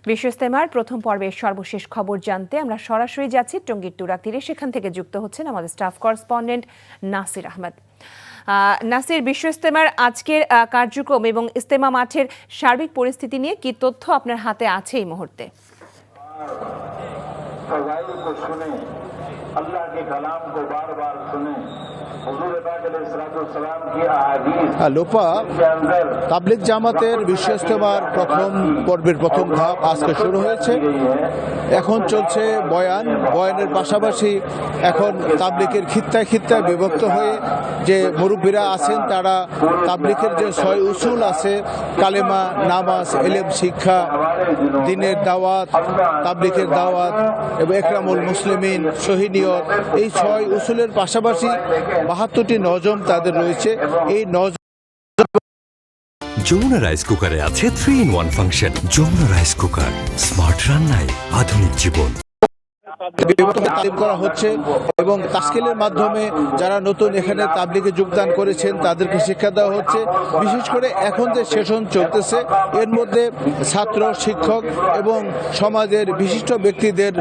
বিশ্ব ইজতেমার প্রথম পর্বের সর্বশেষ খবর জানতে আমরা সরাসরি যাচ্ছি টঙ্গীর তুরাগ তীরে। সেখান থেকে যুক্ত হচ্ছেন আমাদের স্টাফ করেসপন্ডেন্ট নাসির আহমেদ। নাসির, বিশ্ব ইজতেমার আজকের কার্যক্রম এবং ইজতেমা মাঠের সার্বিক পরিস্থিতি নিয়ে কি তথ্য আপনার হাতে আছে এই মুহূর্তে? লোপা, তাবলিগ জামাতের বিশ্ব ইজতেমার প্রথম পর্বের প্রথম ধাপ আজকে শুরু হয়েছে। এখন চলছে বয়ানের পাশাপাশি এখন তাবলিগের খিত্তায় খিত্তায় বিভক্ত হয়ে যে মুরব্বীরা আছেন তারা তাবলিগের যে 6 উসুল আছে, কালেমা, নামাজ, ইলম শিক্ষা, দ্বীনের দাওয়াত, তাবলিগের দাওয়াত এবং একরামুল মুসলিমিন, সহিনিয়ত, এই 6 উসুলের পাশাপাশি 72টি নজম তাদের রয়েছে। এই নজম যমুনা রাইস কুকারে আছে 3-in-1 function. Jamuna rice cooker, smart রান্নায় আধুনিক জীবন। তালিম করা হচ্ছে এবং তাশকিলের মাধ্যমে যারা নতুন এখানে তাবলিগে যোগদান করেছেন তাদেরকে শিক্ষা দেওয়া হচ্ছে। বিশেষ করে এখন যে সেশন চলতেছে এর মধ্যে ছাত্র, শিক্ষক এবং সমাজের বিশিষ্ট ব্যক্তিদের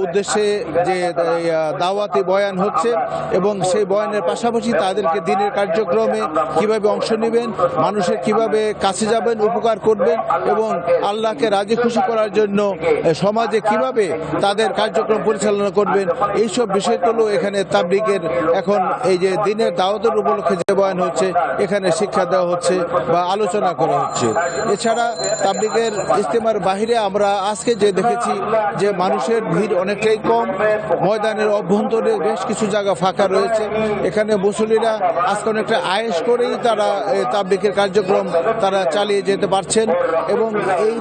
উদ্দেশ্যে যে দাওয়াতি বয়ান হচ্ছে এবং সেই বয়ানের পাশাপাশি তাদেরকে দিনের কার্যক্রমে কিভাবে অংশ নেবেন, মানুষের কিভাবে কাছে যাবেন, উপকার করবেন এবং আল্লাহকে রাজি খুশি করার জন্য সমাজে কিভাবে তাদের কার্যক্রম পরিচালনা করবেন, এইসব বিষয়গুলো এখানে তাবলিগের এখন এই যে দিনের দাওয়াতের উপলক্ষে যে বয়ান হচ্ছে এখানে শিক্ষা দেওয়া হচ্ছে বা আলোচনা করা হচ্ছে। এছাড়া তাবলিগের ইজতেমার বাহিরে আমরা আজকে যে দেখেছি যে মানুষের ভিড় অনেকটাই কম, ময়দানের অভ্যন্তরে বেশ কিছু জায়গা ফাঁকা রয়েছে। এখানে মুসল্লিরা আজকে অনেকটা আয়েশ করেই তারা তাবলিগের কার্যক্রম তারা চালিয়ে যেতে পারছেন এবং এই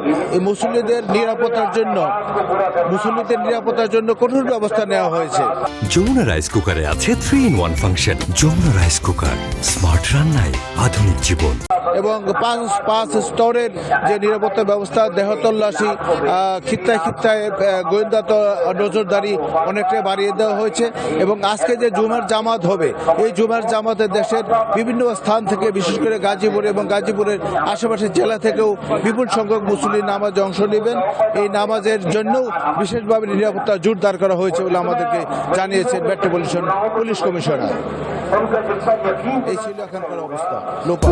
মুসল্লিদের নিরাপত্তার জন্য কঠোর ব্যবস্থা নেওয়া হয়েছে। যমুনা রাইস কুকারে আছে 3-in-1 function. Jamuna rice cooker, smart রান্নায় আধুনিক জীবন। এবং পাঁচ স্তরের যে নিরাপত্তা ব্যবস্থা, দেহতল্লাশি, খিত্তায় খিত্তায় গোয়েন্দা নজরদারি অনেকটাই বাড়িয়ে দেওয়া হয়েছে এবং আজকে যে জুমার জামাত হবে এই জুমার জামাতে দেশের বিভিন্ন স্থান থেকে, বিশেষ করে গাজীপুর এবং গাজীপুরের আশেপাশের জেলা থেকেও বিপুল সংখ্যক মুসল্লি নামাজে অংশ নেবেন। এই নামাজের জন্যও বিশেষভাবে নিরাপত্তা জোরদার করা হয়েছে বলে আমাদেরকে জানিয়েছেন মেট্রোপলিটন পুলিশ কমিশনার। এই ছিল এখানকার অবস্থা। লোপা।